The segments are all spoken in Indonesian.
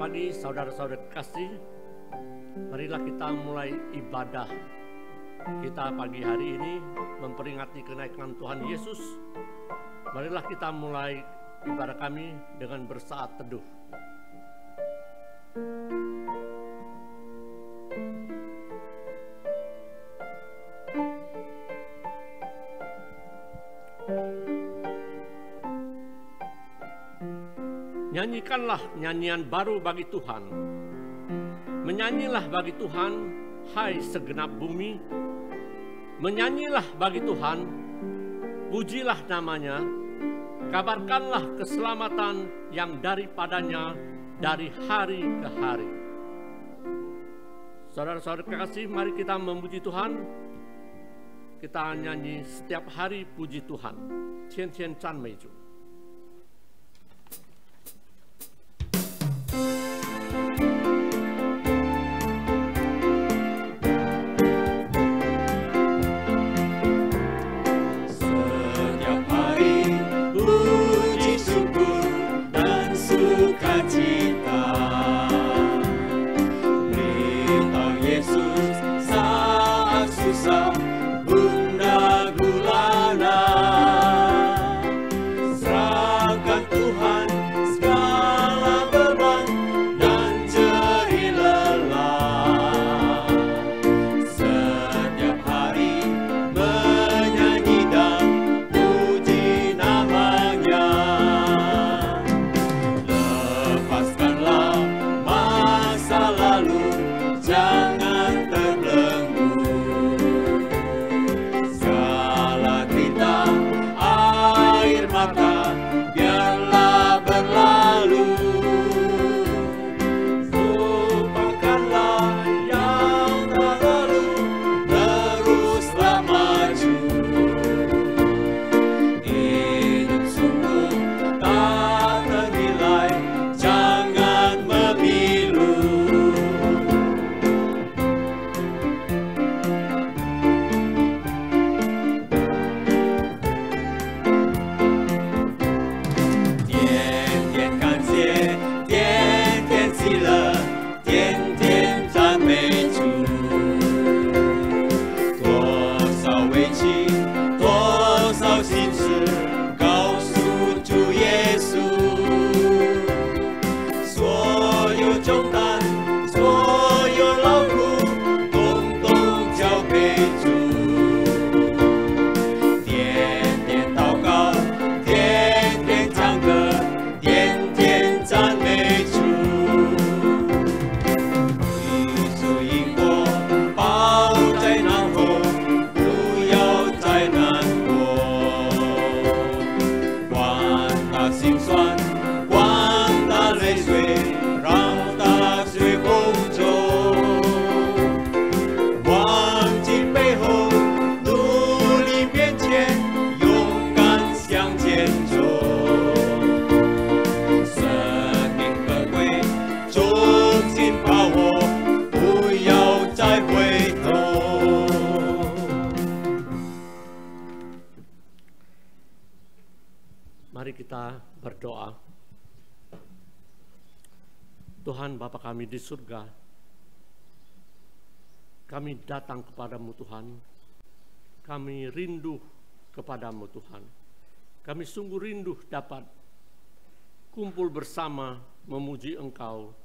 pagi saudara-saudara kasih. Marilah kita mulai ibadah kita pagi hari ini memperingati kenaikan Tuhan Yesus. Marilah kita mulai ibadah kami dengan bersaat teduh. Nyanyikanlah nyanyian baru bagi Tuhan. Menyanyilah bagi Tuhan, hai segenap bumi. Menyanyilah bagi Tuhan, pujilah namanya. Kabarkanlah keselamatan yang daripadanya dari hari ke hari. Saudara-saudara kekasih, mari kita memuji Tuhan. Kita nyanyi setiap hari puji Tuhan. Tian tian zhan mei zhu. Mari kita berdoa. Tuhan Bapa kami di surga, kami datang kepadamu Tuhan. Kami rindu kepadamu Tuhan. Kami sungguh rindu dapat kumpul bersama memuji Engkau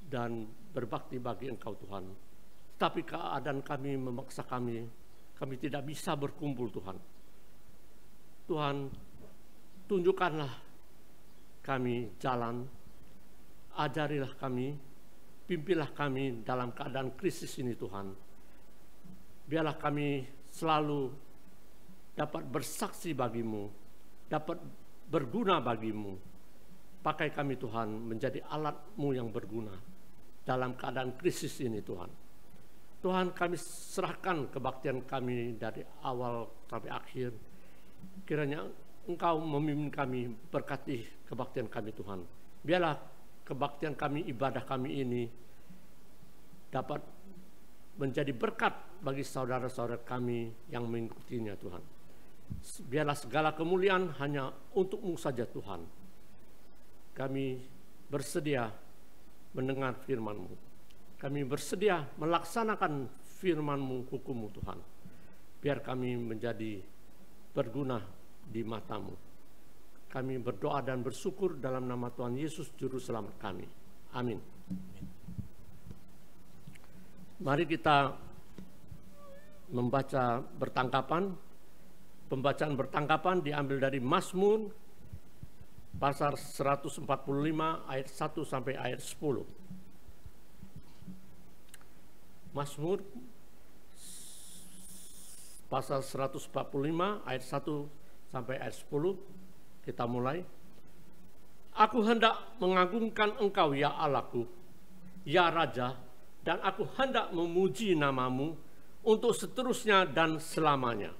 dan berbakti bagi Engkau Tuhan. Tapi keadaan kami memaksa kami tidak bisa berkumpul Tuhan. Tuhan, tunjukkanlah kami jalan, ajarilah kami, pimpinlah kami dalam keadaan krisis ini Tuhan. Biarlah kami selalu dapat bersaksi bagimu, dapat berguna bagimu. Pakai kami Tuhan menjadi alat-Mu yang berguna dalam keadaan krisis ini Tuhan. Tuhan, kami serahkan kebaktian kami dari awal sampai akhir. Kiranya Engkau memimpin kami, berkati kebaktian kami Tuhan. Biarlah kebaktian kami, ibadah kami ini dapat menjadi berkat bagi saudara-saudara kami yang mengikutinya Tuhan. Biarlah segala kemuliaan hanya untuk-Mu saja Tuhan. Kami bersedia mendengar firman-Mu. Kami bersedia melaksanakan firman-Mu, hukum-Mu Tuhan. Biar kami menjadi berguna di mata-Mu. Kami berdoa dan bersyukur dalam nama Tuhan Yesus Juru Selamat kami. Amin. Mari kita membaca bertangkapan. Pembacaan bertangkapan diambil dari Mazmur pasal 145 ayat 1 sampai ayat 10. Mazmur pasal 145 ayat 1 sampai ayat 10. Kita mulai. Aku hendak mengagungkan Engkau ya Allahku, ya Raja, dan aku hendak memuji nama-Mu untuk seterusnya dan selamanya.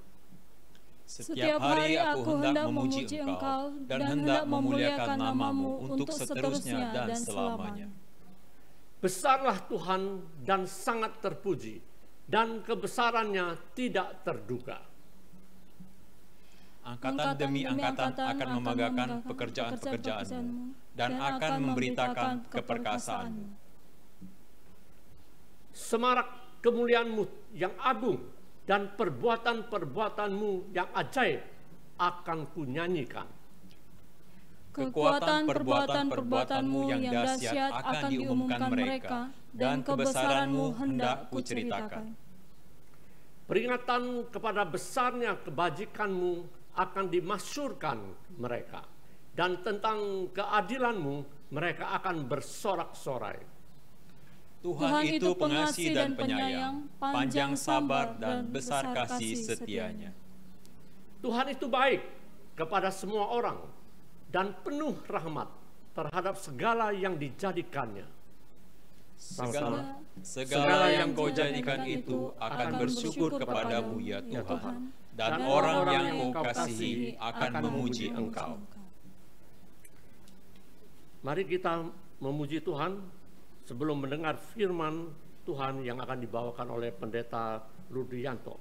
Setiap hari aku hendak memuji Engkau dan hendak memuliakan nama-Mu untuk seterusnya dan selamanya. Besarlah Tuhan dan sangat terpuji, dan kebesarannya tidak terduga. Angkatan demi angkatan akan membanggakan pekerjaan-pekerjaan-Mu dan akan memberitakan keperkasaan-Mu. Semarak kemuliaan-Mu yang agung dan perbuatan-perbuatan-Mu yang ajaib akan kunyanyikan. Kekuatan perbuatan-perbuatan-Mu yang dahsyat akan diumumkan mereka, dan kebesaran-Mu hendak kuceritakan. Peringatan kepada besarnya kebajikan-Mu akan dimasyurkan mereka, dan tentang keadilan-Mu mereka akan bersorak-sorai. Tuhan itu pengasih dan penyayang, panjang sabar dan besar kasih setianya. Tuhan itu baik kepada semua orang dan penuh rahmat terhadap segala yang dijadikannya. Segala yang Kau jadikan itu akan bersyukur kepadamu ya Tuhan, dan orang yang Kau kasihi akan memuji Engkau. Mari kita memuji Tuhan sebelum mendengar firman Tuhan yang akan dibawakan oleh Pendeta Rudianto.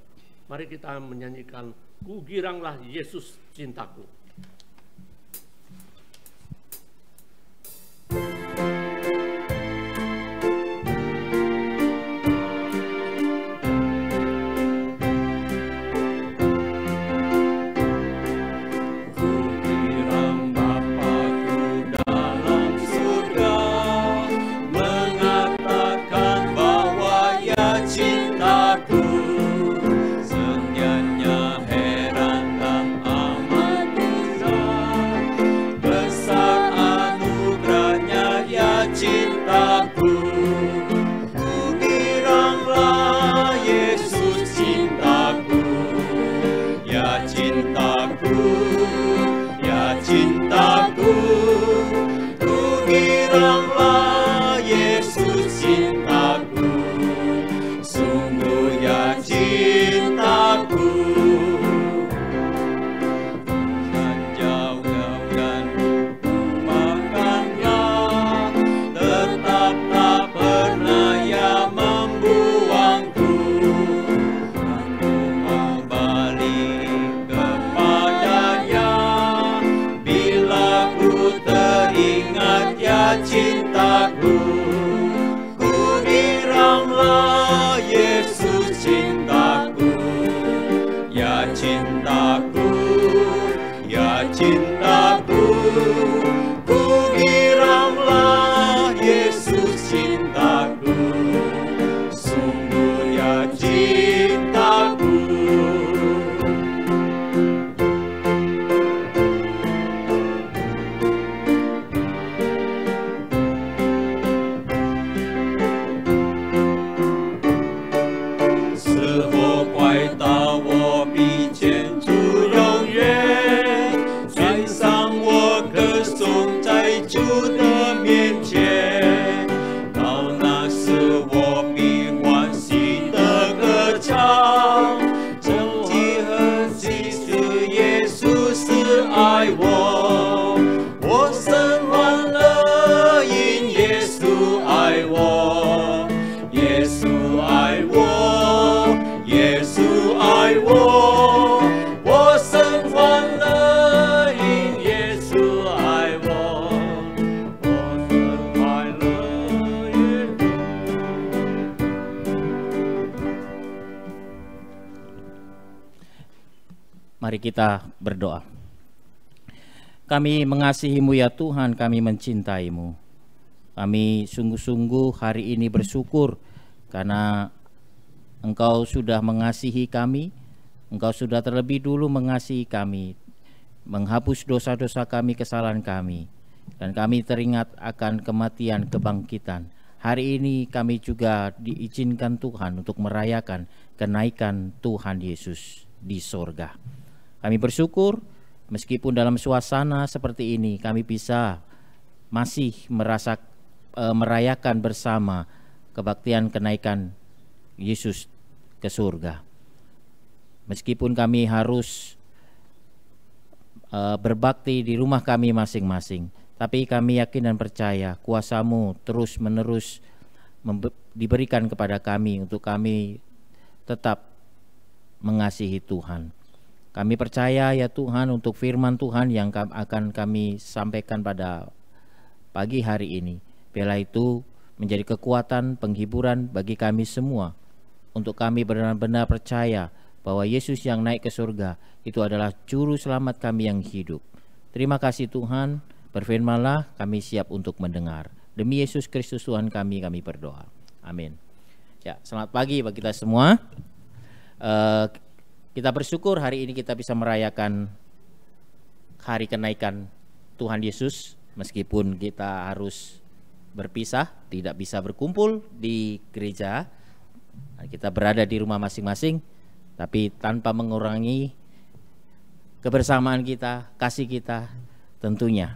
Mari kita menyanyikan Ku Giranglah Yesus Cintaku. Mari kita berdoa. Kami mengasihi-Mu ya Tuhan, kami mencintai-Mu. Kami sungguh-sungguh hari ini bersyukur karena Engkau sudah mengasihi kami, Engkau sudah terlebih dulu mengasihi kami, menghapus dosa-dosa kami, kesalahan kami, dan kami teringat akan kematian, kebangkitan. Hari ini kami juga diizinkan Tuhan untuk merayakan kenaikan Tuhan Yesus di sorga. Kami bersyukur meskipun dalam suasana seperti ini kami bisa masih merayakan bersama kebaktian kenaikan Yesus ke surga. Meskipun kami harus berbakti di rumah kami masing-masing, tapi kami yakin dan percaya kuasa-Mu terus menerus diberikan kepada kami untuk kami tetap mengasihi Tuhan. Kami percaya ya Tuhan untuk firman Tuhan yang akan kami sampaikan pada pagi hari ini. Biarlah itu menjadi kekuatan, penghiburan bagi kami semua. Untuk kami benar-benar percaya bahwa Yesus yang naik ke surga itu adalah juru selamat kami yang hidup. Terima kasih Tuhan, berfirmanlah, kami siap untuk mendengar. Demi Yesus Kristus Tuhan kami berdoa. Amin. Ya, selamat pagi bagi kita semua. Kita bersyukur hari ini kita bisa merayakan hari kenaikan Tuhan Yesus. Meskipun kita harus berpisah, tidak bisa berkumpul di gereja, kita berada di rumah masing-masing, tapi tanpa mengurangi kebersamaan kita, kasih kita. Tentunya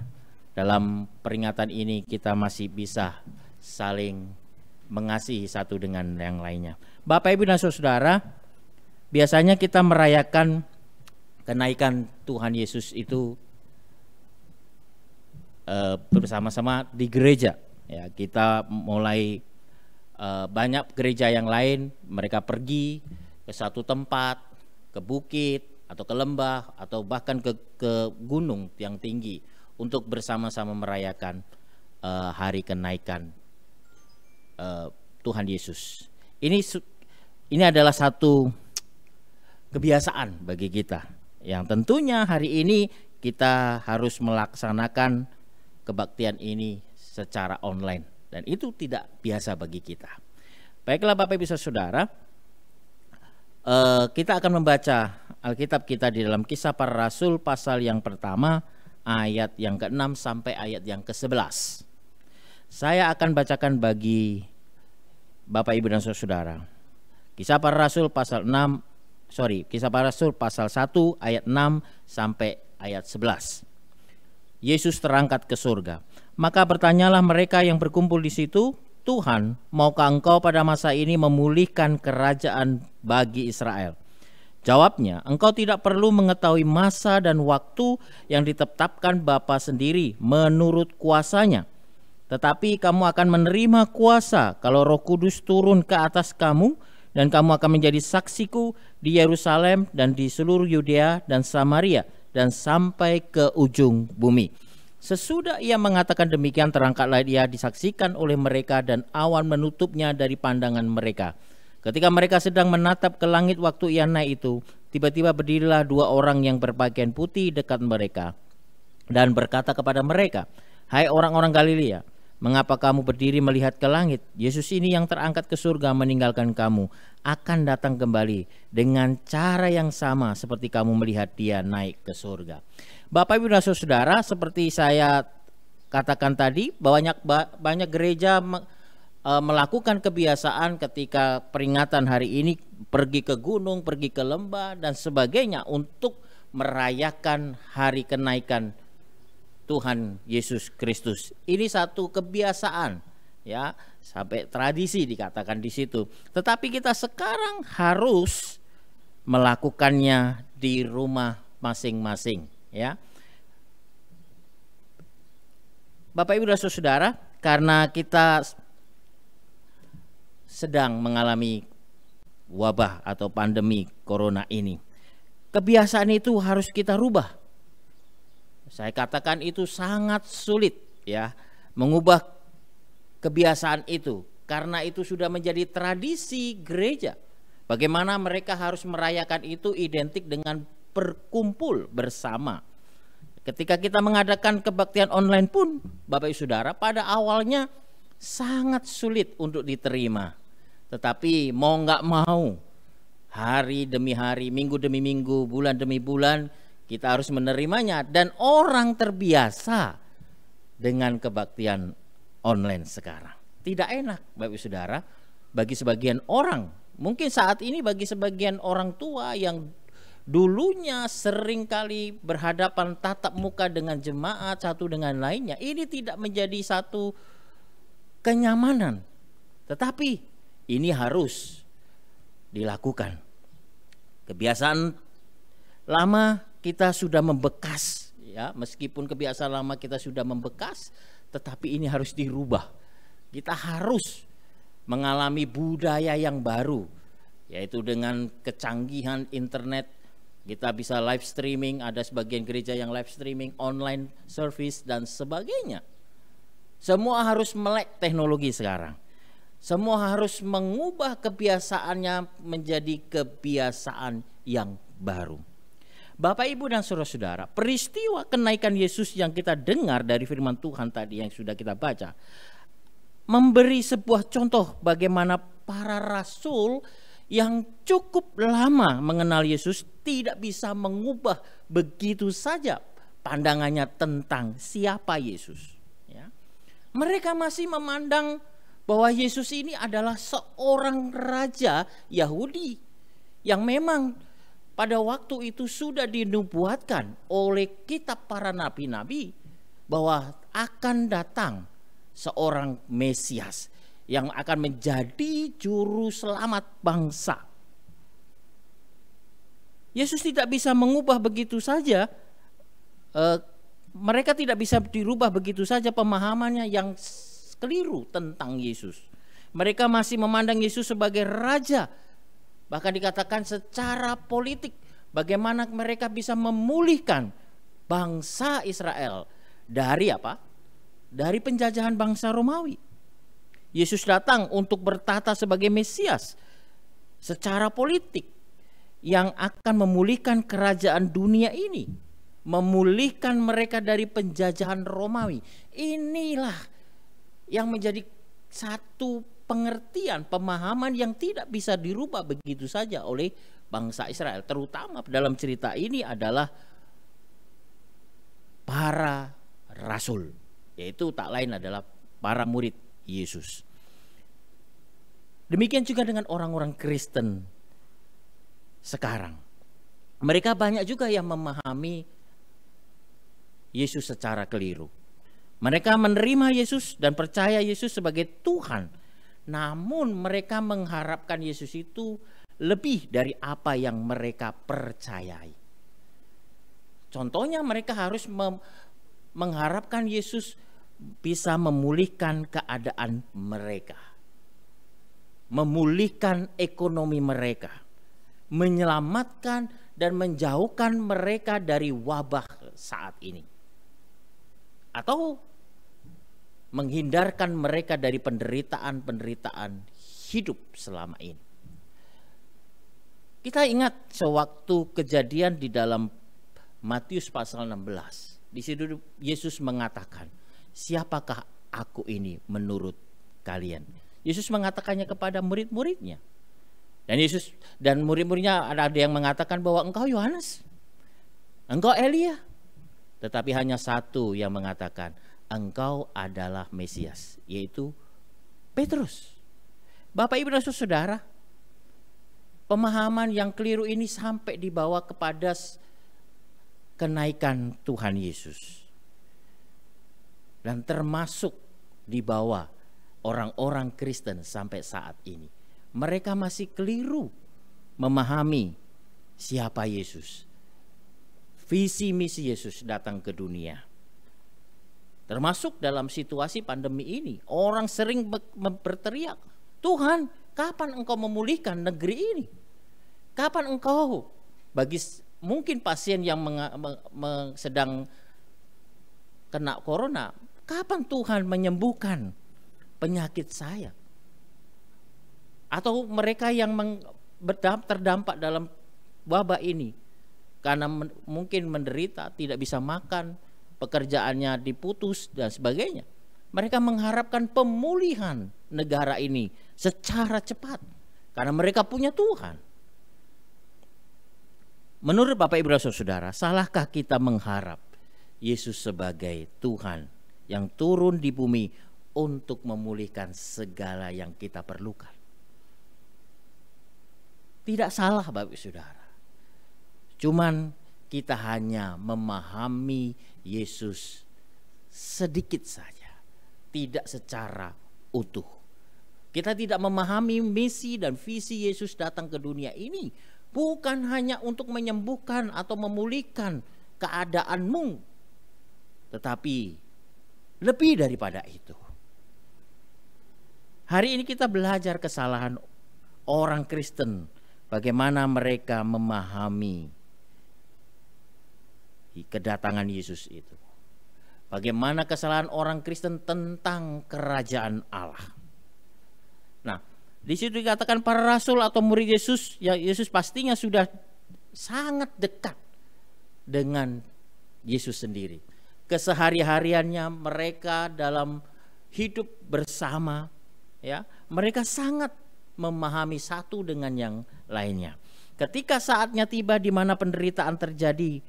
dalam peringatan ini kita masih bisa saling mengasihi satu dengan yang lainnya. Bapak, Ibu, dan Saudara, biasanya kita merayakan kenaikan Tuhan Yesus itu bersama-sama di gereja. Ya, kita mulai banyak gereja yang lain, mereka pergi ke satu tempat, ke bukit atau ke lembah atau bahkan ke gunung yang tinggi untuk bersama-sama merayakan hari kenaikan Tuhan Yesus. Ini adalah satu kebiasaan bagi kita yang tentunya hari ini kita harus melaksanakan kebaktian ini secara online, dan itu tidak biasa bagi kita. Baiklah Bapak Ibu Saudara, kita akan membaca Alkitab kita di dalam Kisah Para Rasul pasal yang pertama ayat yang ke-6 sampai ayat yang ke-11. Saya akan bacakan bagi Bapak Ibu dan Saudara. Kisah Para Rasul pasal 1 ayat 6 sampai ayat 11. Yesus terangkat ke surga. Maka bertanyalah mereka yang berkumpul di situ, Tuhan, maukah Engkau pada masa ini memulihkan kerajaan bagi Israel? Jawabnya, Engkau tidak perlu mengetahui masa dan waktu yang ditetapkan Bapa sendiri menurut kuasanya. Tetapi kamu akan menerima kuasa kalau Roh Kudus turun ke atas kamu, dan kamu akan menjadi saksiku di Yerusalem dan di seluruh Yudea dan Samaria dan sampai ke ujung bumi. Sesudah ia mengatakan demikian, terangkatlah ia disaksikan oleh mereka dan awan menutupnya dari pandangan mereka. Ketika mereka sedang menatap ke langit waktu ia naik itu, tiba-tiba berdirilah dua orang yang berpakaian putih dekat mereka dan berkata kepada mereka, "Hai orang-orang Galilea, mengapa kamu berdiri melihat ke langit? Yesus ini yang terangkat ke surga meninggalkan kamu akan datang kembali dengan cara yang sama seperti kamu melihat dia naik ke surga." Bapak, Ibu, dan Saudara, seperti saya katakan tadi, banyak gereja melakukan kebiasaan ketika peringatan hari ini pergi ke gunung, pergi ke lembah dan sebagainya untuk merayakan hari kenaikan Tuhan Yesus Kristus. Ini satu kebiasaan, ya, sampai tradisi dikatakan di situ. Tetapi kita sekarang harus melakukannya di rumah masing-masing, ya. Bapak, Ibu, dan Saudara, karena kita sedang mengalami wabah atau pandemi corona ini, kebiasaan itu harus kita rubah. Saya katakan itu sangat sulit, ya, mengubah kebiasaan itu, karena itu sudah menjadi tradisi gereja. Bagaimana mereka harus merayakan itu identik dengan berkumpul bersama. Ketika kita mengadakan kebaktian online pun, Bapak Ibu Saudara, pada awalnya sangat sulit untuk diterima. Tetapi mau nggak mau, hari demi hari, minggu demi minggu, bulan demi bulan, kita harus menerimanya. Dan orang terbiasa dengan kebaktian online sekarang. Tidak enak, Bapak Ibu Saudara, bagi sebagian orang. Mungkin saat ini bagi sebagian orang tua yang dulunya sering kali berhadapan tatap muka dengan jemaat satu dengan lainnya, ini tidak menjadi satu kenyamanan. Tetapi ini harus dilakukan. Kebiasaan lama kita sudah membekas, ya, meskipun kebiasaan lama kita sudah membekas, tetapi ini harus dirubah. Kita harus mengalami budaya yang baru, yaitu dengan kecanggihan internet. Kita bisa live streaming, ada sebagian gereja yang live streaming, online service dan sebagainya. Semua harus melek teknologi sekarang. Semua harus mengubah kebiasaannya menjadi kebiasaan yang baru. Bapak, Ibu dan saudara-saudara, peristiwa kenaikan Yesus yang kita dengar dari firman Tuhan tadi yang sudah kita baca, memberi sebuah contoh bagaimana para rasul yang cukup lama mengenal Yesus tidak bisa mengubah begitu saja pandangannya tentang siapa Yesus. Ya. Mereka masih memandang bahwa Yesus ini adalah seorang raja Yahudi yang memang pada waktu itu sudah dinubuatkan oleh kitab para nabi-nabi bahwa akan datang seorang Mesias yang akan menjadi juru selamat bangsa. Yesus tidak bisa mengubah begitu saja. Mereka tidak bisa dirubah begitu saja pemahamannya yang keliru tentang Yesus. Mereka masih memandang Yesus sebagai raja. Bahkan dikatakan secara politik bagaimana mereka bisa memulihkan bangsa Israel dari apa? Dari penjajahan bangsa Romawi. Yesus datang untuk bertata sebagai Mesias secara politik yang akan memulihkan kerajaan dunia ini, memulihkan mereka dari penjajahan Romawi. Inilah yang menjadi satu pengertian, pemahaman yang tidak bisa dirubah begitu saja oleh bangsa Israel. Terutama dalam cerita ini adalah para rasul, yaitu tak lain adalah para murid Yesus. Demikian juga dengan orang-orang Kristen sekarang. Mereka banyak juga yang memahami Yesus secara keliru. Mereka menerima Yesus dan percaya Yesus sebagai Tuhan. Namun mereka mengharapkan Yesus itu lebih dari apa yang mereka percayai. Contohnya mereka harus mengharapkan Yesus bisa memulihkan keadaan mereka, memulihkan ekonomi mereka, menyelamatkan dan menjauhkan mereka dari wabah saat ini, atau menghindarkan mereka dari penderitaan-penderitaan hidup selama ini. Kita ingat sewaktu kejadian di dalam Matius pasal 16. Di situ Yesus mengatakan, siapakah aku ini menurut kalian? Yesus mengatakannya kepada murid-muridnya. Dan murid-muridnya ada yang mengatakan bahwa engkau Yohanes, engkau Elia. Tetapi hanya satu yang mengatakan engkau adalah Mesias, yaitu Petrus. Bapak, Ibu dan saudara, pemahaman yang keliru ini sampai dibawa kepada kenaikan Tuhan Yesus. Dan termasuk dibawa orang-orang Kristen sampai saat ini. Mereka masih keliru memahami siapa Yesus. Visi misi Yesus datang ke dunia. Termasuk dalam situasi pandemi ini, orang sering berteriak, Tuhan, kapan engkau memulihkan negeri ini? Kapan engkau, bagi mungkin pasien yang sedang kena corona, kapan Tuhan menyembuhkan penyakit saya? Atau mereka yang terdampak dalam wabah ini, karena mungkin menderita, tidak bisa makan, pekerjaannya diputus dan sebagainya. Mereka mengharapkan pemulihan negara ini secara cepat karena mereka punya Tuhan. Menurut Bapak Ibu dan Saudara, salahkah kita mengharap Yesus sebagai Tuhan yang turun di bumi untuk memulihkan segala yang kita perlukan? Tidak salah Bapak Ibu Saudara. Cuman kita hanya memahami Yesus sedikit saja, tidak secara utuh. Kita tidak memahami misi dan visi Yesus datang ke dunia ini bukan hanya untuk menyembuhkan atau memulihkan keadaanmu, tetapi lebih daripada itu. Hari ini kita belajar kesalahan orang Kristen, bagaimana mereka memahami kedatangan Yesus itu. Bagaimana kesalahan orang Kristen tentang kerajaan Allah. Nah, di situ dikatakan para rasul atau murid Yesus, ya Yesus pastinya sudah sangat dekat dengan Yesus sendiri. Kesehari-hariannya mereka dalam hidup bersama, ya, mereka sangat memahami satu dengan yang lainnya. Ketika saatnya tiba di mana penderitaan terjadi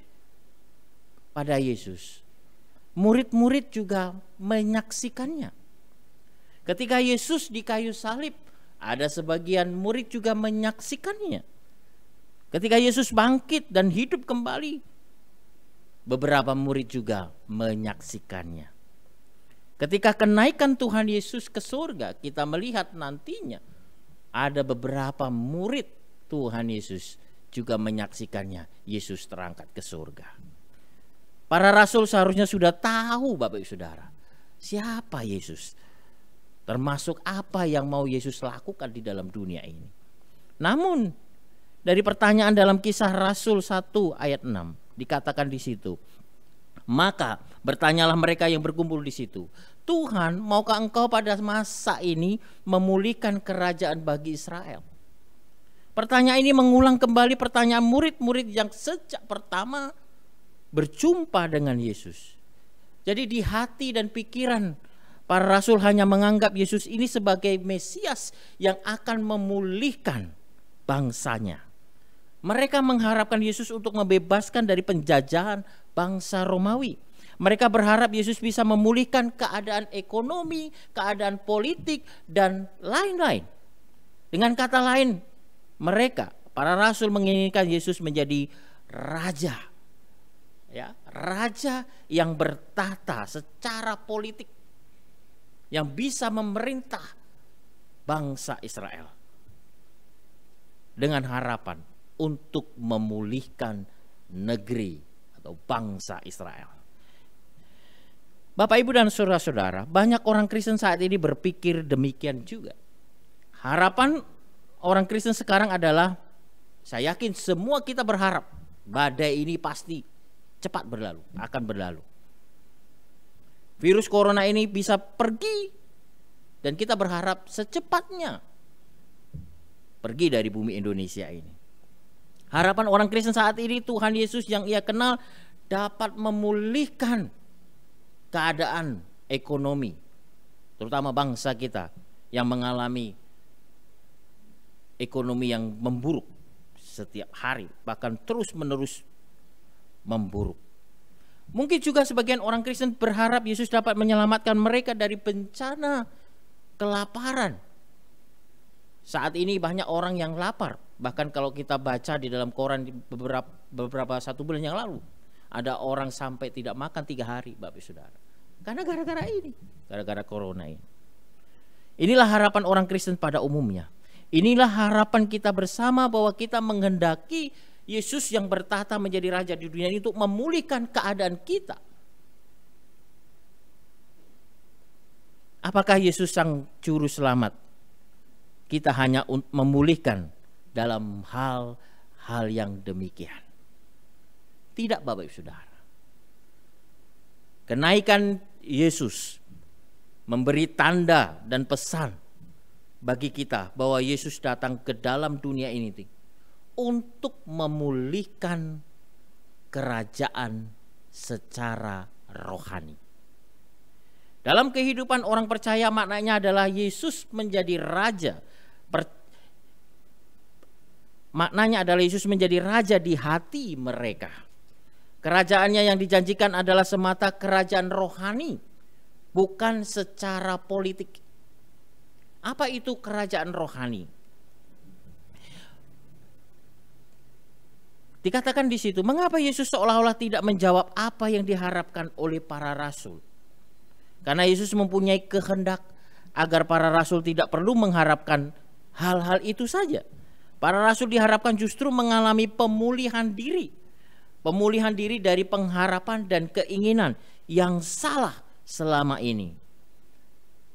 pada Yesus, murid-murid juga menyaksikannya. Ketika Yesus di kayu salib, ada sebagian murid juga menyaksikannya. Ketika Yesus bangkit dan hidup kembali, beberapa murid juga menyaksikannya. Ketika kenaikan Tuhan Yesus ke surga, kita melihat nantinya ada beberapa murid Tuhan Yesus juga menyaksikannya. Yesus terangkat ke surga. Para rasul seharusnya sudah tahu Bapak Ibu Saudara, siapa Yesus, termasuk apa yang mau Yesus lakukan di dalam dunia ini. Namun dari pertanyaan dalam Kisah Rasul 1 ayat 6 dikatakan di situ, maka bertanyalah mereka yang berkumpul di situ, Tuhan, maukah Engkau pada masa ini memulihkan kerajaan bagi Israel? Pertanyaan ini mengulang kembali pertanyaan murid-murid yang sejak pertama berjumpa dengan Yesus. Jadi di hati dan pikiran para rasul hanya menganggap Yesus ini sebagai Mesias yang akan memulihkan bangsanya. Mereka mengharapkan Yesus untuk membebaskan dari penjajahan bangsa Romawi. Mereka berharap Yesus bisa memulihkan keadaan ekonomi, keadaan politik, dan lain-lain. Dengan kata lain, mereka, para rasul menginginkan Yesus menjadi raja. Ya, raja yang bertahta secara politik, yang bisa memerintah bangsa Israel dengan harapan untuk memulihkan negeri atau bangsa Israel. Bapak, Ibu, dan saudara-saudara, banyak orang Kristen saat ini berpikir demikian juga. Harapan orang Kristen sekarang adalah, saya yakin semua kita berharap badai ini pasti cepat berlalu, akan berlalu. Virus corona ini bisa pergi dan kita berharap secepatnya pergi dari bumi Indonesia ini. Harapan orang Kristen saat ini, Tuhan Yesus yang ia kenal dapat memulihkan keadaan ekonomi, terutama bangsa kita yang mengalami ekonomi yang memburuk setiap hari, bahkan terus-menerus memburuk. Mungkin juga sebagian orang Kristen berharap Yesus dapat menyelamatkan mereka dari bencana kelaparan. Saat ini banyak orang yang lapar. Bahkan kalau kita baca di dalam koran di beberapa 1 bulan yang lalu, ada orang sampai tidak makan 3 hari, Bapak Saudara. Karena gara-gara ini, gara-gara corona ini. Inilah harapan orang Kristen pada umumnya. Inilah harapan kita bersama bahwa kita menghendaki Yesus yang bertahta menjadi raja di dunia ini untuk memulihkan keadaan kita. Apakah Yesus sang juru selamat? Kita hanya memulihkan dalam hal-hal yang demikian. Tidak, Bapak Ibu Saudara. Kenaikan Yesus memberi tanda dan pesan bagi kita bahwa Yesus datang ke dalam dunia ini untuk memulihkan kerajaan secara rohani. Dalam kehidupan orang percaya maknanya adalah Yesus menjadi raja. Maknanya adalah Yesus menjadi raja di hati mereka. Kerajaannya yang dijanjikan adalah semata kerajaan rohani, bukan secara politik. Apa itu kerajaan rohani? Dikatakan di situ, mengapa Yesus seolah-olah tidak menjawab apa yang diharapkan oleh para rasul? Karena Yesus mempunyai kehendak agar para rasul tidak perlu mengharapkan hal-hal itu saja. Para rasul diharapkan justru mengalami pemulihan diri. Pemulihan diri dari pengharapan dan keinginan yang salah selama ini.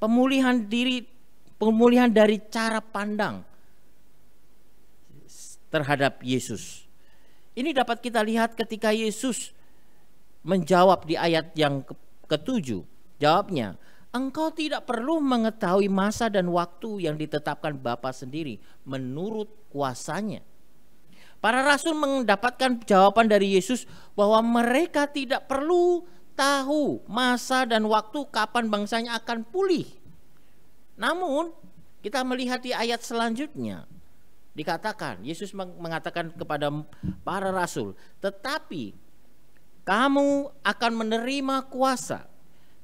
Pemulihan dari cara pandang terhadap Yesus. Ini dapat kita lihat ketika Yesus menjawab di ayat yang ke-7. Jawabnya, engkau tidak perlu mengetahui masa dan waktu yang ditetapkan Bapa sendiri menurut kuasanya. Para rasul mendapatkan jawaban dari Yesus bahwa mereka tidak perlu tahu masa dan waktu kapan bangsanya akan pulih. Namun kita melihat di ayat selanjutnya, dikatakan, Yesus mengatakan kepada para rasul, tetapi kamu akan menerima kuasa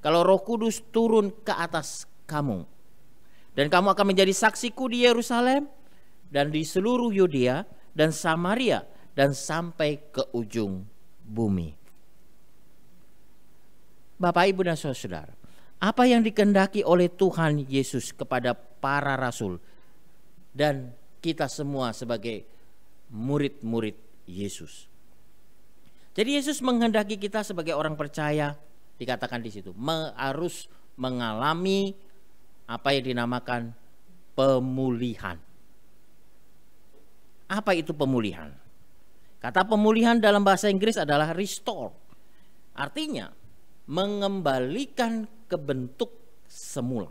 kalau Roh Kudus turun ke atas kamu. Dan kamu akan menjadi saksiku di Yerusalem dan di seluruh Yudea dan Samaria dan sampai ke ujung bumi. Bapak, Ibu, dan saudara, apa yang dikehendaki oleh Tuhan Yesus kepada para rasul dan kita semua sebagai murid-murid Yesus. Jadi Yesus menghendaki kita sebagai orang percaya, dikatakan di situ, harus mengalami apa yang dinamakan pemulihan. Apa itu pemulihan? Kata pemulihan dalam bahasa Inggris adalah restore. Artinya mengembalikan ke bentuk semula.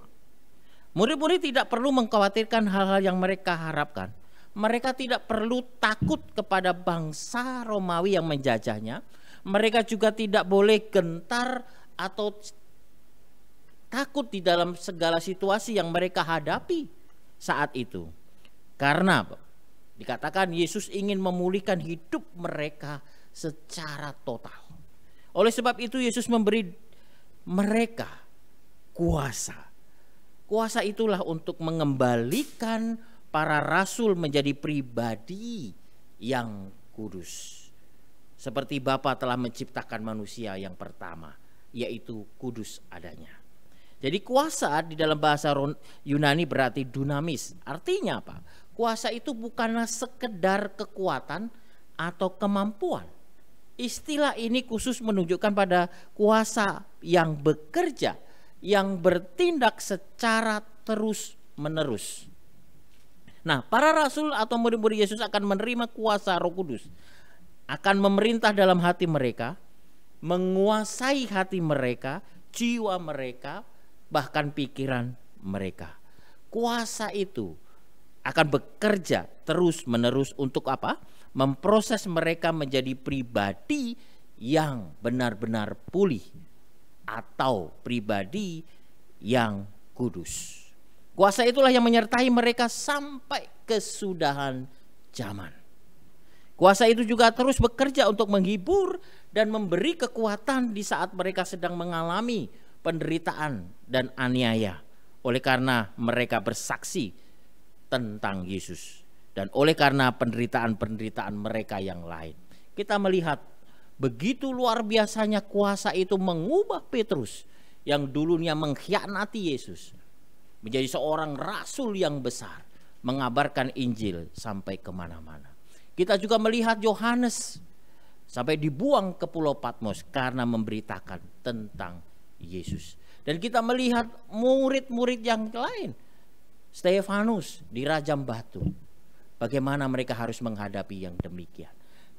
Murid-murid tidak perlu mengkhawatirkan hal-hal yang mereka harapkan. Mereka tidak perlu takut kepada bangsa Romawi yang menjajahnya. Mereka juga tidak boleh gentar atau takut di dalam segala situasi yang mereka hadapi saat itu. Karena dikatakan Yesus ingin memulihkan hidup mereka secara total. Oleh sebab itu Yesus memberi mereka kuasa. Kuasa itulah untuk mengembalikan para rasul menjadi pribadi yang kudus. Seperti Bapa telah menciptakan manusia yang pertama, yaitu kudus adanya. Jadi kuasa di dalam bahasa Yunani berarti dunamis. Artinya apa? Kuasa itu bukanlah sekedar kekuatan atau kemampuan. Istilah ini khusus menunjukkan pada kuasa yang bekerja, yang bertindak secara terus-menerus. Nah, para rasul atau murid-murid Yesus akan menerima kuasa Roh Kudus, akan memerintah dalam hati mereka, menguasai hati mereka, jiwa mereka, bahkan pikiran mereka. Kuasa itu akan bekerja terus-menerus untuk apa? Memproses mereka menjadi pribadi yang benar-benar pulih atau pribadi yang kudus. Kuasa itulah yang menyertai mereka sampai kesudahan zaman. Kuasa itu juga terus bekerja untuk menghibur dan memberi kekuatan di saat mereka sedang mengalami penderitaan dan aniaya. Oleh karena mereka bersaksi tentang Yesus. Dan oleh karena penderitaan-penderitaan mereka yang lain. Kita melihat begitu luar biasanya kuasa itu mengubah Petrus yang dulunya mengkhianati Yesus menjadi seorang rasul yang besar, mengabarkan Injil sampai kemana-mana. Kita juga melihat Yohanes sampai dibuang ke Pulau Patmos karena memberitakan tentang Yesus. Dan kita melihat murid-murid yang lain, Stefanus dirajam batu. Bagaimana mereka harus menghadapi yang demikian.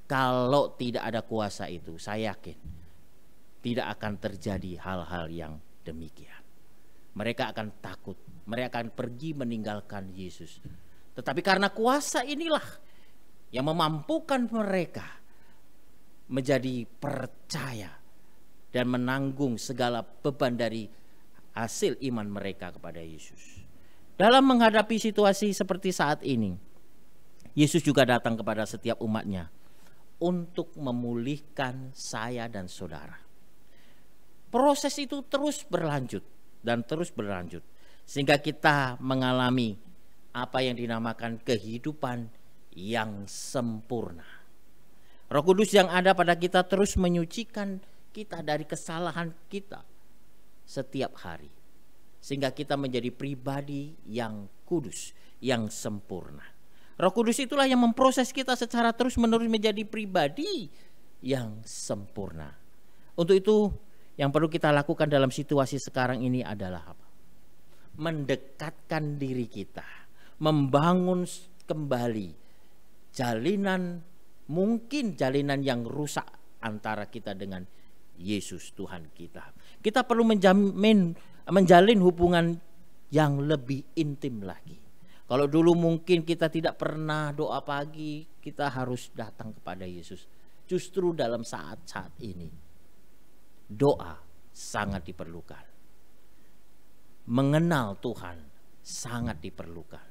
Kalau tidak ada kuasa itu, saya yakin tidak akan terjadi hal-hal yang demikian. Mereka akan takut, mereka akan pergi meninggalkan Yesus. Tetapi karena kuasa inilah yang memampukan mereka menjadi percaya dan menanggung segala beban dari hasil iman mereka kepada Yesus. Dalam menghadapi situasi seperti saat ini, Yesus juga datang kepada setiap umatnya untuk memulihkan saya dan saudara. Proses itu terus berlanjut dan terus berlanjut, sehingga kita mengalami apa yang dinamakan kehidupan yang sempurna. Roh Kudus yang ada pada kita terus menyucikan kita dari kesalahan kita setiap hari, sehingga kita menjadi pribadi yang kudus, yang sempurna. Roh Kudus itulah yang memproses kita secara terus-menerus menjadi pribadi yang sempurna. Untuk itu, yang perlu kita lakukan dalam situasi sekarang ini adalah apa? Mendekatkan diri kita, membangun kembali jalinan, mungkin jalinan yang rusak antara kita dengan Yesus Tuhan kita. Kita perlu menjalin hubungan yang lebih intim lagi. Kalau dulu mungkin kita tidak pernah doa pagi, kita harus datang kepada Yesus. Justru dalam saat-saat ini, doa sangat diperlukan. Mengenal Tuhan sangat diperlukan.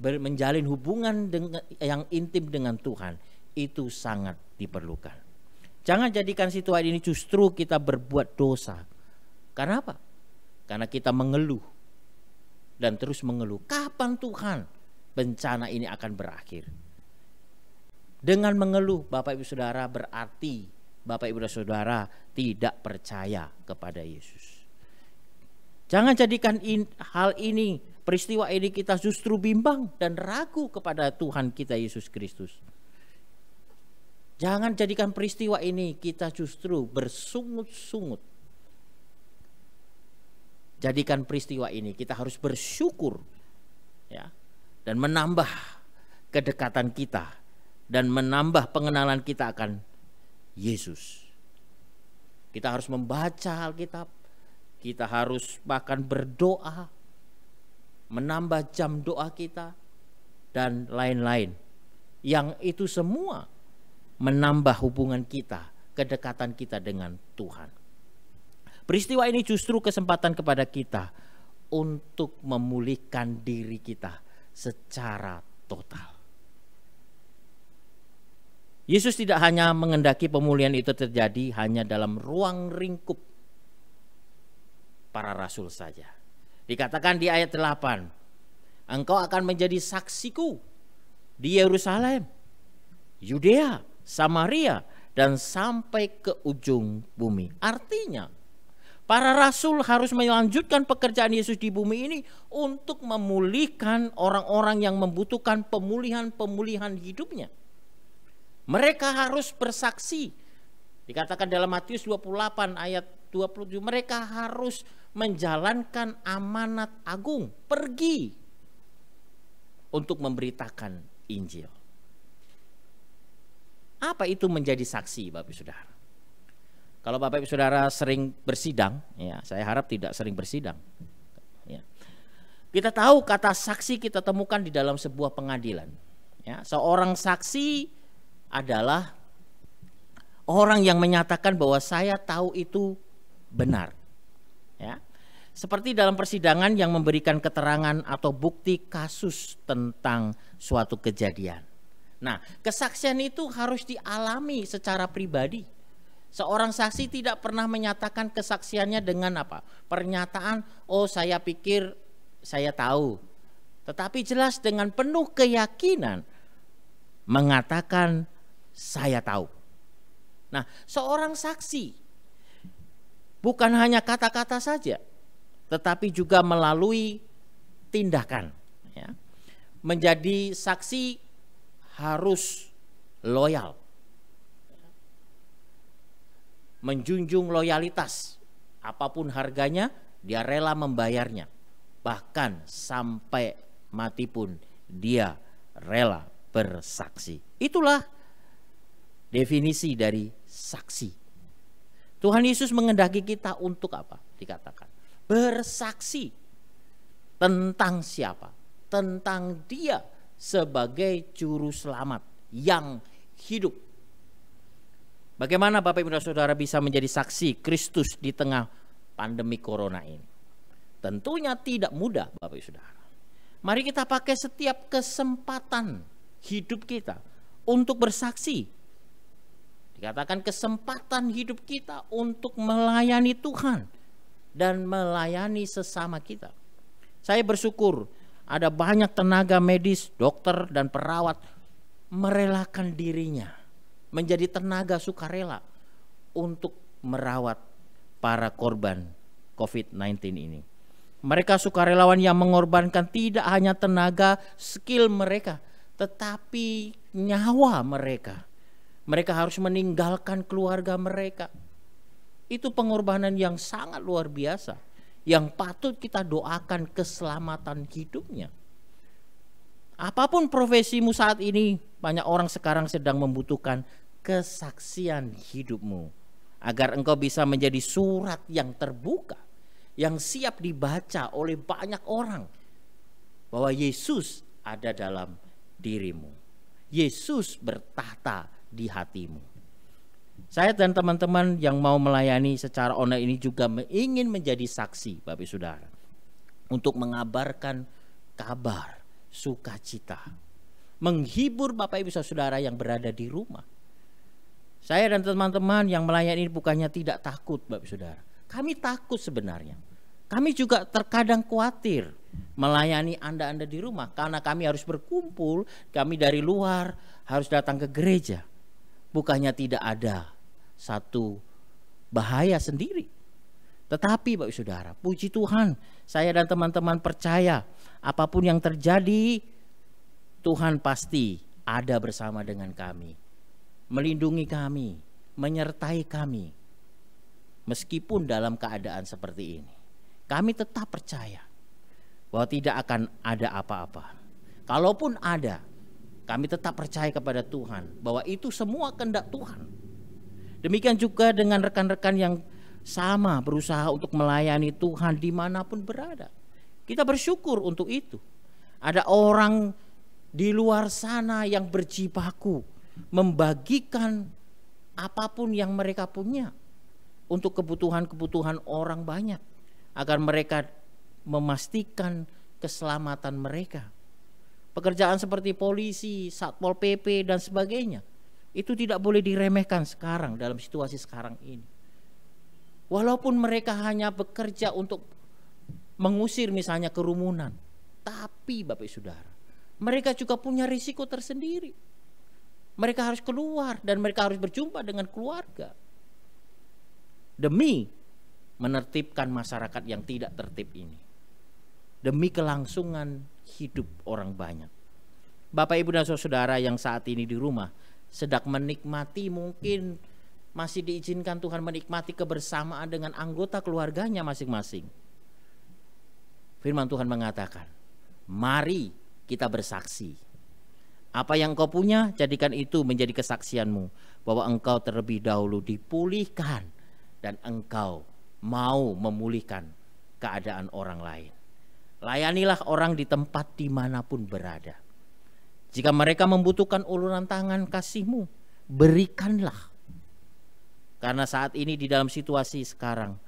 Menjalin hubungan yang intim dengan Tuhan itu sangat diperlukan. Jangan jadikan situasi ini justru kita berbuat dosa. Karena apa? Karena kita mengeluh dan terus mengeluh. Kapan Tuhan bencana ini akan berakhir? Dengan mengeluh, Bapak Ibu Saudara, berarti Bapak Ibu Saudara tidak percaya kepada Yesus. Jangan jadikan hal ini, peristiwa ini kita justru bimbang dan ragu kepada Tuhan kita Yesus Kristus. Jangan jadikan peristiwa ini kita justru bersungut-sungut. Jadikan peristiwa ini kita harus bersyukur, ya, dan menambah kedekatan kita dan menambah pengenalan kita akan Yesus. Kita harus membaca Alkitab, kita harus bahkan berdoa, menambah jam doa kita dan lain-lain. Yang itu semua menambah hubungan kita, kedekatan kita dengan Tuhan. Peristiwa ini justru kesempatan kepada kita untuk memulihkan diri kita secara total. Yesus tidak hanya mengendaki pemulihan itu terjadi hanya dalam ruang lingkup para rasul saja. Dikatakan di ayat 8, engkau akan menjadi saksiku di Yerusalem, Yudea, Samaria, dan sampai ke ujung bumi. Artinya, para rasul harus melanjutkan pekerjaan Yesus di bumi ini untuk memulihkan orang-orang yang membutuhkan pemulihan hidupnya. Mereka harus bersaksi. Dikatakan dalam Matius 28 ayat 27, mereka harus menjalankan amanat agung, pergi untuk memberitakan Injil. Apa itu menjadi saksi, Bapak Ibu Saudara? Kalau Bapak Ibu Saudara sering bersidang, ya, saya harap tidak sering bersidang. Ya. Kita tahu kata saksi kita temukan di dalam sebuah pengadilan. Ya, seorang saksi adalah orang yang menyatakan bahwa saya tahu itu benar. Ya. Seperti dalam persidangan yang memberikan keterangan atau bukti kasus tentang suatu kejadian. Nah, kesaksian itu harus dialami secara pribadi. Seorang saksi tidak pernah menyatakan kesaksiannya dengan apa? Pernyataan, oh saya pikir saya tahu. Tetapi jelas dengan penuh keyakinan mengatakan saya tahu. Nah, seorang saksi bukan hanya kata-kata saja, tetapi juga melalui tindakan. Ya. Menjadi saksi harus loyal. Menjunjung loyalitas, apapun harganya dia rela membayarnya, bahkan sampai mati pun dia rela bersaksi. Itulah definisi dari saksi. Tuhan Yesus mengendaki kita untuk apa? Dikatakan bersaksi tentang siapa? Tentang Dia sebagai juru selamat yang hidup. Bagaimana Bapak Ibu dan Saudara bisa menjadi saksi Kristus di tengah pandemi corona ini? Tentunya tidak mudah Bapak Ibu Saudara. Mari kita pakai setiap kesempatan hidup kita untuk bersaksi. Dikatakan kesempatan hidup kita untuk melayani Tuhan dan melayani sesama kita. Saya bersyukur ada banyak tenaga medis, dokter dan perawat merelakan dirinya menjadi tenaga sukarela untuk merawat para korban COVID-19 ini. Mereka sukarelawan yang mengorbankan tidak hanya tenaga, skill mereka, tetapi nyawa mereka. Mereka harus meninggalkan keluarga mereka. Itu pengorbanan yang sangat luar biasa, yang patut kita doakan keselamatan hidupnya. Apapun profesimu saat ini, banyak orang sekarang sedang membutuhkan kesaksian hidupmu, agar engkau bisa menjadi surat yang terbuka, yang siap dibaca oleh banyak orang, bahwa Yesus ada dalam dirimu. Yesus bertahta di hatimu. Saya dan teman-teman yang mau melayani secara online ini juga ingin menjadi saksi Bapak Saudara, untuk mengabarkan kabar sukacita, menghibur Bapak Ibu Saudara yang berada di rumah. Saya dan teman-teman yang melayani ini bukannya tidak takut Bapak Saudara. Kami takut sebenarnya. Kami juga terkadang khawatir melayani Anda di rumah, karena kami harus berkumpul, kami dari luar harus datang ke gereja. Bukannya tidak ada satu bahaya sendiri. Tetapi Bapak Saudara, puji Tuhan, saya dan teman-teman percaya apapun yang terjadi, Tuhan pasti ada bersama dengan kami, melindungi kami, menyertai kami. Meskipun dalam keadaan seperti ini, kami tetap percaya bahwa tidak akan ada apa-apa. Kalaupun ada, kami tetap percaya kepada Tuhan bahwa itu semua kehendak Tuhan. Demikian juga dengan rekan-rekan yang sama berusaha untuk melayani Tuhan dimanapun berada. Kita bersyukur untuk itu. Ada orang di luar sana yang berjibaku membagikan apapun yang mereka punya untuk kebutuhan-kebutuhan orang banyak, agar mereka memastikan keselamatan mereka. Pekerjaan seperti polisi, Satpol PP dan sebagainya, itu tidak boleh diremehkan sekarang dalam situasi sekarang ini. Walaupun mereka hanya bekerja untuk mengusir misalnya kerumunan, tapi Bapak Saudara, mereka juga punya risiko tersendiri. Mereka harus keluar dan mereka harus berjumpa dengan keluarga demi menertibkan masyarakat yang tidak tertib ini, demi kelangsungan hidup orang banyak. Bapak Ibu dan Saudara yang saat ini di rumah sedang menikmati, mungkin masih diizinkan Tuhan menikmati kebersamaan dengan anggota keluarganya masing-masing. Firman Tuhan mengatakan, mari kita bersaksi. Apa yang engkau punya, jadikan itu menjadi kesaksianmu, bahwa engkau terlebih dahulu dipulihkan dan engkau mau memulihkan keadaan orang lain. Layanilah orang di tempat dimanapun berada. Jika mereka membutuhkan uluran tangan kasih-Mu, berikanlah. Karena saat ini di dalam situasi sekarang,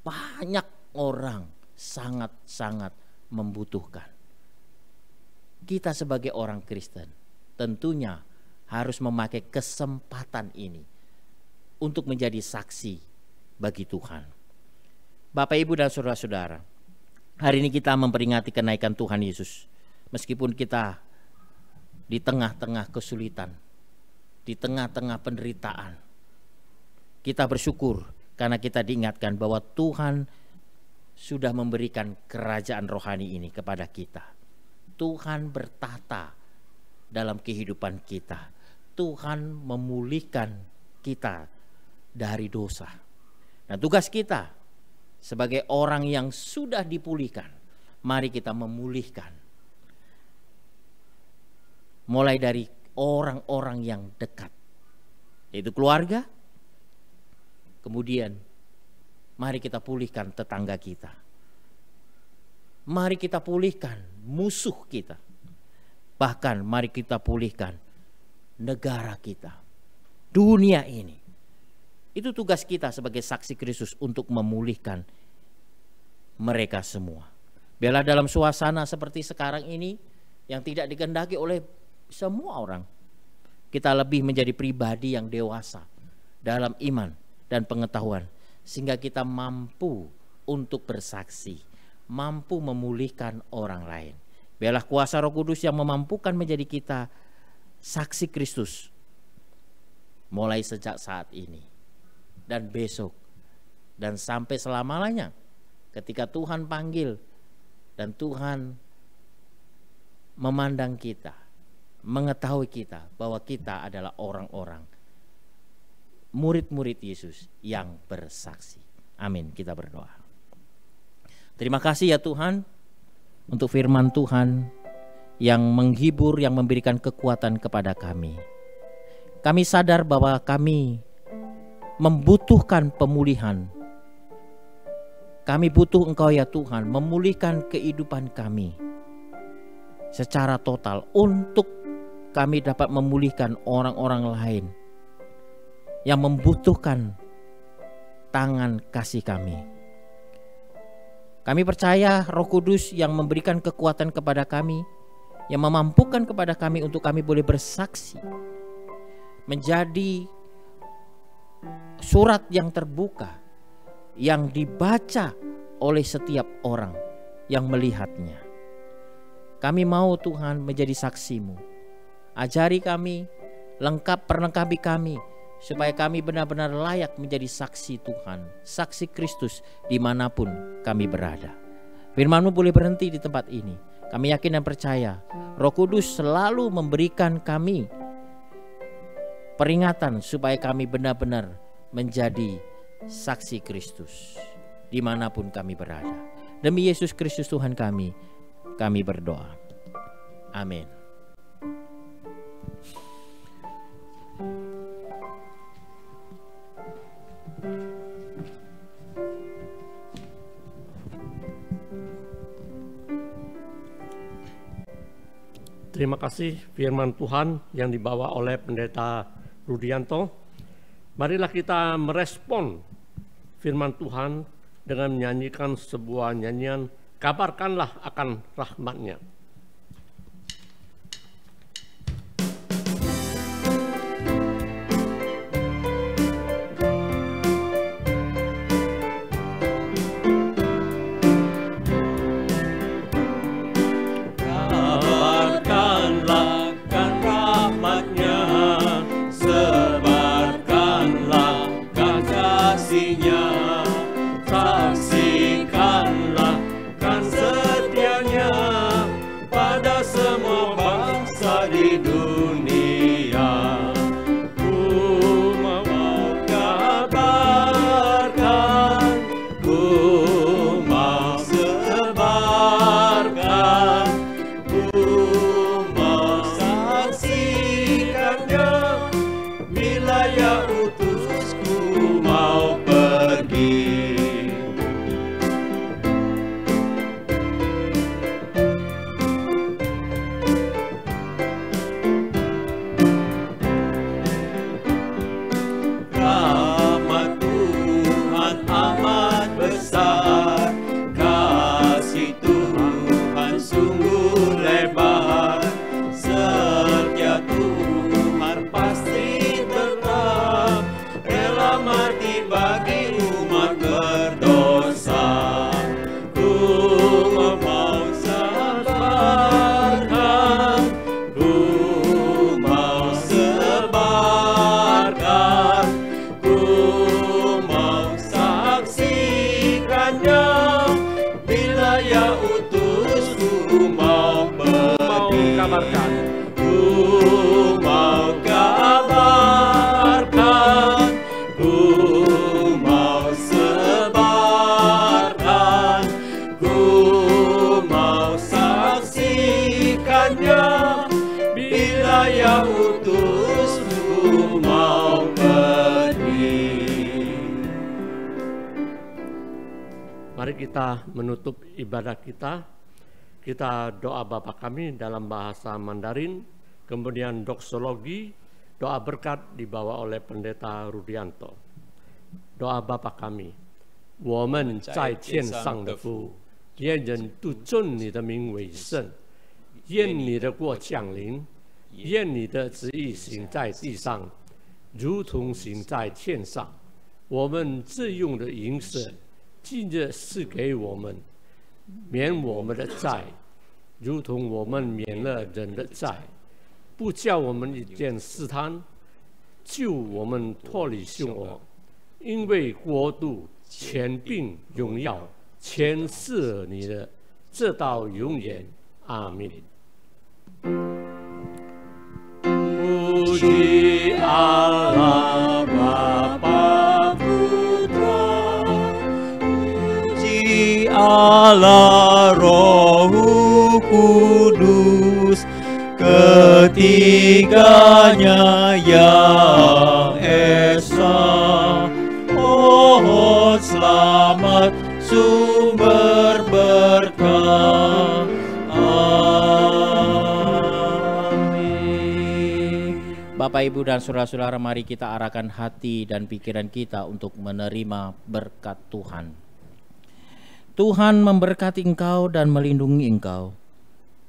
banyak orang sangat-sangat membutuhkan. Kita sebagai orang Kristen tentunya harus memakai kesempatan ini untuk menjadi saksi bagi Tuhan. Bapak, Ibu dan saudara-saudara, hari ini kita memperingati kenaikan Tuhan Yesus. Meskipun kita di tengah-tengah kesulitan, di tengah-tengah penderitaan, kita bersyukur karena kita diingatkan bahwa Tuhan sudah memberikan kerajaan rohani ini kepada kita. Tuhan bertahta dalam kehidupan kita. Tuhan memulihkan kita dari dosa. Nah, tugas kita sebagai orang yang sudah dipulihkan, mari kita memulihkan. Mulai dari orang-orang yang dekat, yaitu keluarga. Kemudian mari kita pulihkan tetangga kita. Mari kita pulihkan musuh kita. Bahkan mari kita pulihkan negara kita, dunia ini, Itu tugas kita sebagai saksi Kristus untuk memulihkan mereka semua. Biarlah dalam suasana seperti sekarang ini yang tidak dikehendaki oleh semua orang, kita lebih menjadi pribadi yang dewasa dalam iman dan pengetahuan, sehingga kita mampu untuk bersaksi, mampu memulihkan orang lain. Biarlah kuasa Roh Kudus yang memampukan menjadi kita saksi Kristus mulai sejak saat ini dan besok dan sampai selama-lamanya ketika Tuhan panggil dan Tuhan memandang kita, mengetahui kita bahwa kita adalah orang-orang murid-murid Yesus yang bersaksi. Amin. Kita berdoa. Terima kasih ya Tuhan untuk firman Tuhan yang menghibur, yang memberikan kekuatan kepada kami. Kami sadar bahwa kami membutuhkan pemulihan. Kami butuh Engkau ya Tuhan memulihkan kehidupan kami secara total untuk kami dapat memulihkan orang-orang lain yang membutuhkan tangan kasih kami. Kami percaya Roh Kudus yang memberikan kekuatan kepada kami, yang memampukan kepada kami untuk kami boleh bersaksi, menjadi surat yang terbuka, yang dibaca oleh setiap orang yang melihatnya. Kami mau Tuhan menjadi saksi-Mu. Ajari kami, perlengkapi kami, supaya kami benar-benar layak menjadi saksi Tuhan, saksi Kristus dimanapun kami berada. Firman-Mu boleh berhenti di tempat ini. Kami yakin dan percaya Roh Kudus selalu memberikan kami peringatan supaya kami benar-benar menjadi saksi Kristus dimanapun kami berada. Demi Yesus Kristus Tuhan kami berdoa. Amin. Terima kasih firman Tuhan yang dibawa oleh Pendeta Rudianto. Marilah kita merespon firman Tuhan dengan menyanyikan sebuah nyanyian, kabarkanlah akan rahmat-Nya. Saksikanlah kan setianya pada semua bangsa di dunia. Ku mau kabarkan, ku mau sebarkan, ku mau saksikannya. Bila ya utusku mau pergi. Rahmat Tuhan amat besar, kasih Tuhan sungguh lebar, setia Tuhan pasti tetap, rela mati bagi umat berdosa. Ku mau sabarkan, ku mau sebarkan, ku mau saksikannya. Bila ya utusku mau pergi, ku mau kabarkan, ku mau sebarkan, ku mau saksikannya. Bila ya utusku mau pergi. Mari kita menutup ibadah kita. Kita doa Bapa kami dalam bahasa Mandarin, kemudian doksologi, doa berkat dibawa oleh Pendeta Rudianto. Doa Bapa kami, 我们在天上的父，愿人都尊你的名为圣，愿你的国降临，愿你的旨意行在地上，如同行在天上。我们自用的饮食，今日赐给我们，免我们的债，如同我们免了人的债，不叫我们遇见试探，救我们脱离凶恶。因为国度、权柄、荣耀，全是你的，直到永远。阿们。Puji Allah Bapa Putra, puji Allah Roh Kudus, ketiganya yang esa. Oh selamat sumber berkah. Bapak, Ibu, dan saudara-saudara, mari kita arahkan hati dan pikiran kita untuk menerima berkat Tuhan. Tuhan memberkati engkau dan melindungi engkau.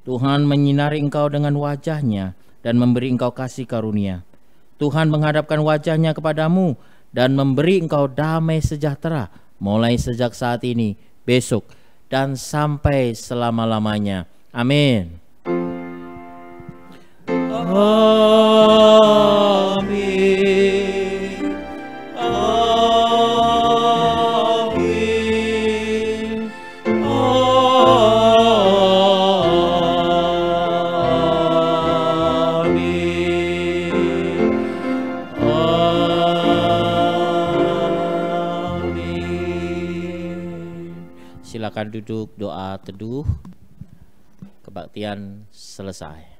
Tuhan menyinari engkau dengan wajah-Nya dan memberi engkau kasih karunia. Tuhan menghadapkan wajah-Nya kepadamu dan memberi engkau damai sejahtera, mulai sejak saat ini, besok, dan sampai selama-lamanya. Amin. Amin. Amin. Silakan duduk, doa teduh, kebaktian selesai.